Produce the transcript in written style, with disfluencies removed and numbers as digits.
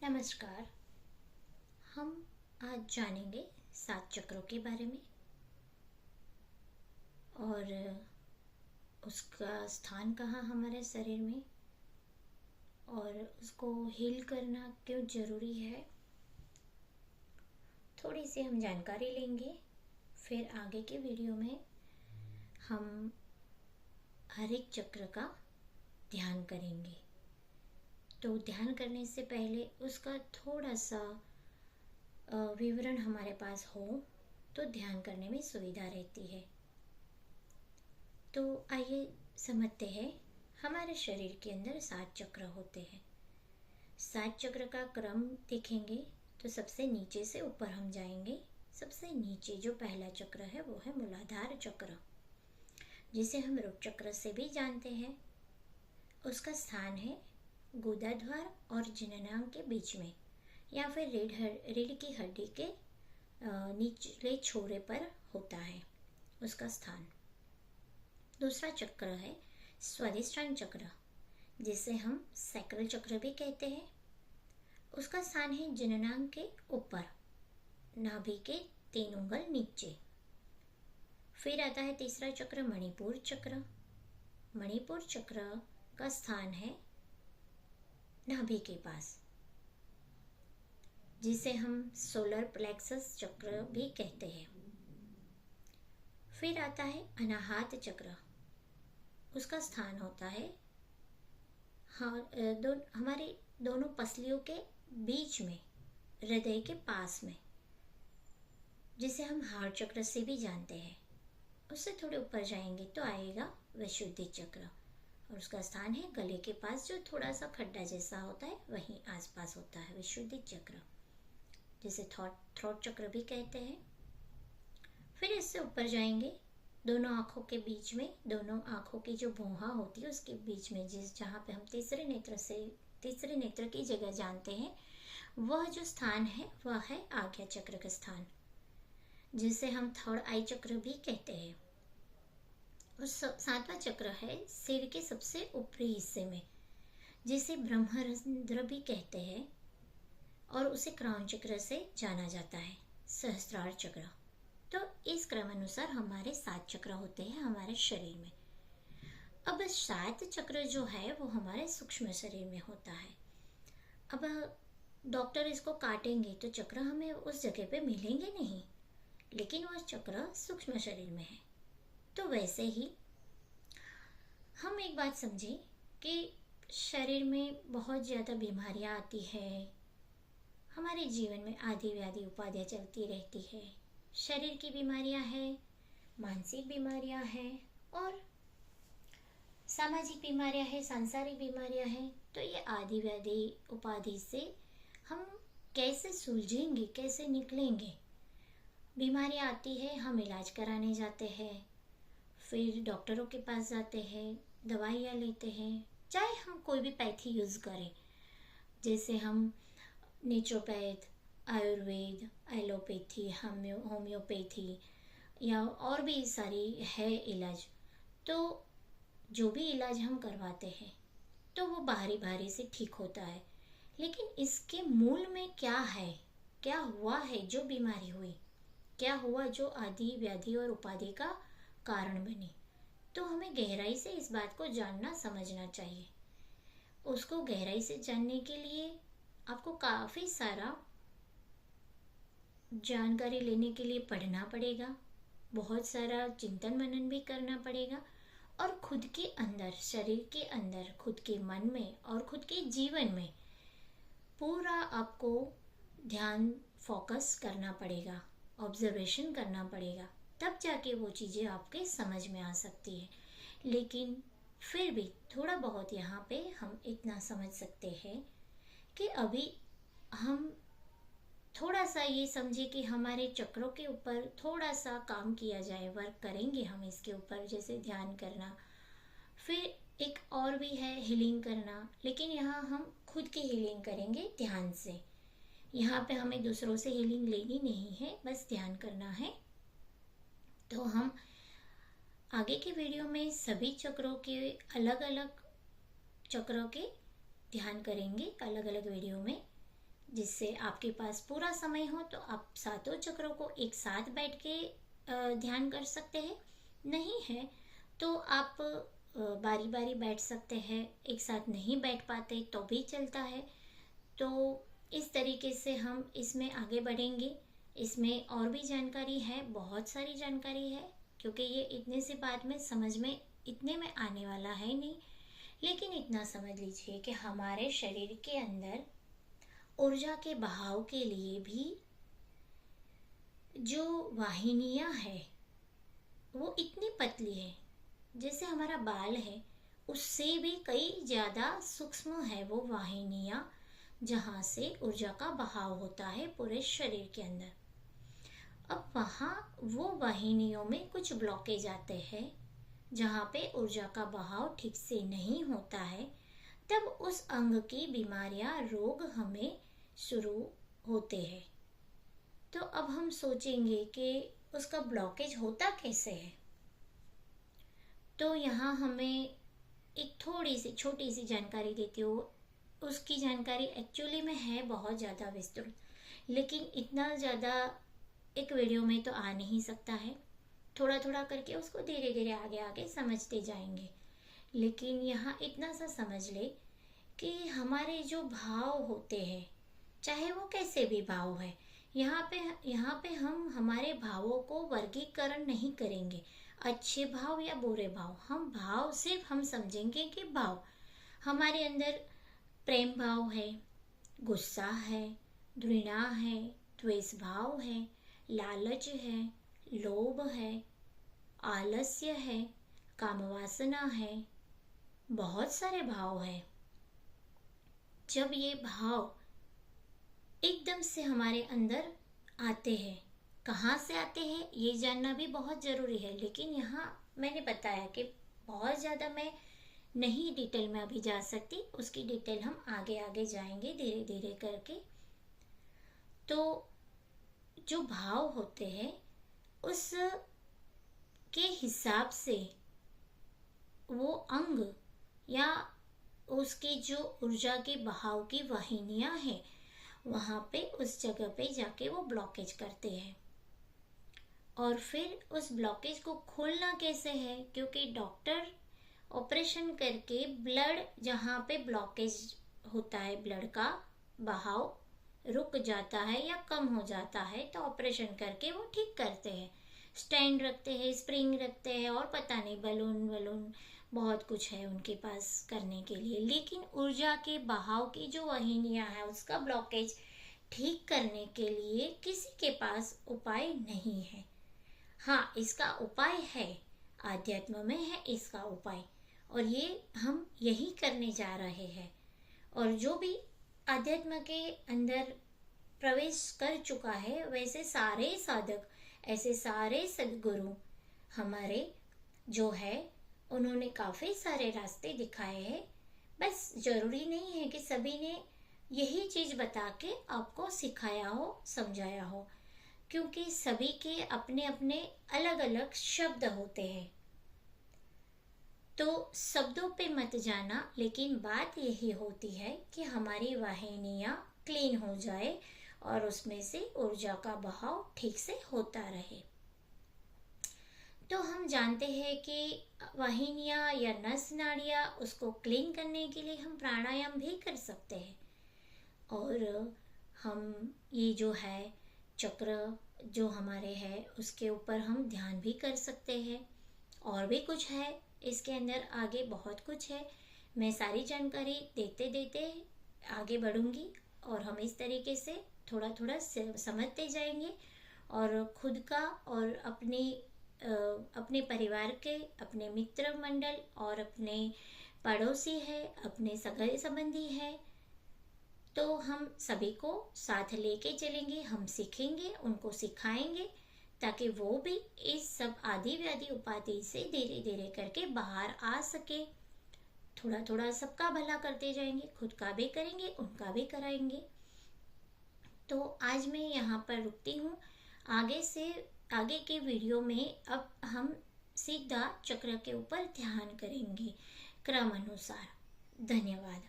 नमस्कार। हम आज जानेंगे 7 चक्रों के बारे में और उसका स्थान कहाँ हमारे शरीर में और उसको हील करना क्यों ज़रूरी है। थोड़ी सी हम जानकारी लेंगे, फिर आगे के वीडियो में हम हर एक चक्र का ध्यान करेंगे। तो ध्यान करने से पहले उसका थोड़ा सा विवरण हमारे पास हो तो ध्यान करने में सुविधा रहती है। तो आइए समझते हैं। हमारे शरीर के अंदर 7 चक्र होते हैं। 7 चक्र का क्रम देखेंगे तो सबसे नीचे से ऊपर हम जाएंगे। सबसे नीचे जो पहला चक्र है वो है मूलाधार चक्र, जिसे हम रोग चक्र से भी जानते हैं। उसका स्थान है गुदाद्वार और जननांग के बीच में, या फिर रीढ़ की हड्डी के निचले छोरे पर होता है उसका स्थान। दूसरा चक्र है स्वादिष्टान चक्र, जिसे हम सैक्रल चक्र भी कहते हैं। उसका स्थान है जननांग के ऊपर, नाभि के 3 उंगल नीचे। फिर आता है तीसरा चक्र मणिपुर चक्र। मणिपुर चक्र का स्थान है नाभि के पास, जिसे हम सोलर प्लेक्सस चक्र भी कहते हैं। फिर आता है अनाहत चक्र। उसका स्थान होता है हमारे दोनों पसलियों के बीच में, हृदय के पास में, जिसे हम हार्ट चक्र से भी जानते हैं। उससे थोड़े ऊपर जाएंगे तो आएगा विशुद्धि चक्र, और उसका स्थान है गले के पास, जो थोड़ा सा खड्डा जैसा होता है वहीं आसपास होता है विशुद्धि चक्र, जिसे थ्रोट चक्र भी कहते हैं। फिर इससे ऊपर जाएंगे, दोनों आँखों के बीच में, दोनों आँखों की जो भौहा होती है उसके बीच में, जहाँ पे हम तीसरे नेत्र की जगह जानते हैं, वह जो स्थान है वह है आज्ञा चक्र का स्थान, जिसे हम थर्ड आई चक्र भी कहते हैं। और 7वां चक्र है सिर के सबसे ऊपरी हिस्से में, जिसे ब्रह्मरंध्र भी कहते हैं, और उसे क्राउन चक्र से जाना जाता है, सहस्त्रार चक्र। तो इस क्रम अनुसार हमारे 7 चक्र होते हैं हमारे शरीर में। अब 7 चक्र जो है वो हमारे सूक्ष्म शरीर में होता है। अब डॉक्टर इसको काटेंगे तो चक्र हमें उस जगह पे मिलेंगे नहीं, लेकिन वह चक्र सूक्ष्म शरीर में है। तो वैसे ही हम एक बात समझें कि शरीर में बहुत ज़्यादा बीमारियां आती है, हमारे जीवन में आदि व्याधि उपाधियाँ चलती रहती है। शरीर की बीमारियां हैं, मानसिक बीमारियां हैं और सामाजिक बीमारियां हैं, सांसारिक बीमारियां हैं। तो ये आदि व्याधि उपाधि से हम कैसे सुलझेंगे, कैसे निकलेंगे। बीमारियां आती है, हम इलाज कराने जाते हैं, फिर डॉक्टरों के पास जाते हैं, दवाइयाँ लेते हैं, चाहे हम कोई भी पैथी यूज़ करें, जैसे हम नेचुरोपैथ, आयुर्वेद, एलोपैथी, होम्योपैथी या और भी सारी है इलाज। तो जो भी इलाज हम करवाते हैं तो वो बाहरी से ठीक होता है, लेकिन इसके मूल में क्या है, क्या हुआ है, जो बीमारी हुई, क्या हुआ जो आदि व्याधि और उपाधि का कारण बनी। तो हमें गहराई से इस बात को जानना समझना चाहिए। उसको गहराई से जानने के लिए आपको काफ़ी सारा जानकारी लेने के लिए पढ़ना पड़ेगा, बहुत सारा चिंतन मनन भी करना पड़ेगा, और खुद के अंदर, शरीर के अंदर, खुद के मन में और खुद के जीवन में पूरा आपको ध्यान फोकस करना पड़ेगा, ऑब्जर्वेशन करना पड़ेगा, तब जाके वो चीज़ें आपके समझ में आ सकती है। लेकिन फिर भी थोड़ा बहुत यहाँ पे हम इतना समझ सकते हैं कि अभी हम थोड़ा सा ये समझे कि हमारे चक्रों के ऊपर थोड़ा सा काम किया जाए, वर्क करेंगे हम इसके ऊपर, जैसे ध्यान करना। फिर एक और भी है हीलिंग करना, लेकिन यहाँ हम खुद की हीलिंग करेंगे ध्यान से। यहाँ पे हमें दूसरों से हीलिंग लेनी नहीं है, बस ध्यान करना है। तो हम आगे के वीडियो में सभी चक्रों के अलग अलग चक्रों के ध्यान करेंगे, अलग अलग वीडियो में। जिससे आपके पास पूरा समय हो तो आप सातों चक्रों को एक साथ बैठ के ध्यान कर सकते हैं। नहीं है तो आप बारी बारी बैठ सकते हैं, एक साथ नहीं बैठ पाते तो भी चलता है। तो इस तरीके से हम इसमें आगे बढ़ेंगे। इसमें और भी जानकारी है, बहुत सारी जानकारी है, क्योंकि ये इतने से बात में समझ में इतने में आने वाला है नहीं। लेकिन इतना समझ लीजिए कि हमारे शरीर के अंदर ऊर्जा के बहाव के लिए भी जो वाहिनियां है वो इतनी पतली है, जैसे हमारा बाल है उससे भी कई ज़्यादा सूक्ष्म है वो वाहिनियां, जहाँ से ऊर्जा का बहाव होता है पूरे शरीर के अंदर। अब वहाँ वो वाहिनियों में कुछ ब्लॉकेज आते हैं, जहाँ पे ऊर्जा का बहाव ठीक से नहीं होता है, तब उस अंग की बीमारियां, रोग हमें शुरू होते हैं। तो अब हम सोचेंगे कि उसका ब्लॉकेज होता कैसे है। तो यहाँ हमें एक थोड़ी सी छोटी सी जानकारी देती हूँ। उसकी जानकारी एक्चुअली में है बहुत ज़्यादा विस्तृत, लेकिन इतना ज़्यादा एक वीडियो में तो आ नहीं सकता है। थोड़ा थोड़ा करके उसको धीरे धीरे आगे आगे समझते जाएंगे। लेकिन यहाँ इतना सा समझ ले कि हमारे जो भाव होते हैं, चाहे वो कैसे भी भाव है, यहाँ पे हम हमारे भावों को वर्गीकरण नहीं करेंगे, अच्छे भाव या बुरे भाव। हम भाव सिर्फ हम समझेंगे कि भाव हमारे अंदर प्रेम भाव है, गुस्सा है, घृणा है, द्वेष भाव है, लालच है, लोभ है, आलस्य है, कामवासना है, बहुत सारे भाव है। जब ये भाव एकदम से हमारे अंदर आते हैं, कहाँ से आते हैं ये जानना भी बहुत ज़रूरी है। लेकिन यहाँ मैंने बताया कि बहुत ज़्यादा मैं नहीं डिटेल में अभी जा सकती, उसकी डिटेल हम आगे आगे जाएंगे धीरे धीरे करके। तो जो भाव होते हैं उस के हिसाब से वो अंग या उसकी जो ऊर्जा के बहाव की वाहिनियां हैं, वहाँ पे उस जगह पे जाके वो ब्लॉकेज करते हैं। और फिर उस ब्लॉकेज को खोलना कैसे है, क्योंकि डॉक्टर ऑपरेशन करके ब्लड जहाँ पे ब्लॉकेज होता है, ब्लड का बहाव रुक जाता है या कम हो जाता है, तो ऑपरेशन करके वो ठीक करते हैं। स्टैंड रखते हैं, स्प्रिंग रखते हैं और पता नहीं बलून वलून बहुत कुछ है उनके पास करने के लिए। लेकिन ऊर्जा के बहाव की जो वाहिनियां है उसका ब्लॉकेज ठीक करने के लिए किसी के पास उपाय नहीं है। हाँ, इसका उपाय है, आध्यात्म में है इसका उपाय, और ये हम यही करने जा रहे हैं। और जो भी आध्यात्म के अंदर प्रवेश कर चुका है, वैसे सारे साधक, ऐसे सारे सद्गुरु हमारे जो है, उन्होंने काफ़ी सारे रास्ते दिखाए हैं। बस ज़रूरी नहीं है कि सभी ने यही चीज़ बता के आपको सिखाया हो, समझाया हो, क्योंकि सभी के अपने अपने अलग अलग शब्द होते हैं। तो शब्दों पे मत जाना, लेकिन बात यही होती है कि हमारी वाहिनियाँ क्लीन हो जाए और उसमें से ऊर्जा का बहाव ठीक से होता रहे। तो हम जानते हैं कि वाहिनियाँ या नस नाड़ियाँ, उसको क्लीन करने के लिए हम प्राणायाम भी कर सकते हैं। और हम ये जो है चक्र जो हमारे है उसके ऊपर हम ध्यान भी कर सकते हैं। और भी कुछ है इसके अंदर, आगे बहुत कुछ है। मैं सारी जानकारी देते देते आगे बढ़ूंगी और हम इस तरीके से थोड़ा थोड़ा समझते जाएंगे और खुद का और अपने परिवार के, अपने मित्र मंडल और अपने पड़ोसी है, अपने सगे संबंधी है, तो हम सभी को साथ लेके चलेंगे। हम सीखेंगे, उनको सिखाएंगे, ताकि वो भी इस सब आदि व्याधि उपाधि से धीरे धीरे करके बाहर आ सके। थोड़ा थोड़ा सबका भला करते जाएंगे, खुद का भी करेंगे, उनका भी कराएंगे। तो आज मैं यहाँ पर रुकती हूँ। आगे के वीडियो में अब हम सीधा चक्र के ऊपर ध्यान करेंगे क्रम अनुसार। धन्यवाद।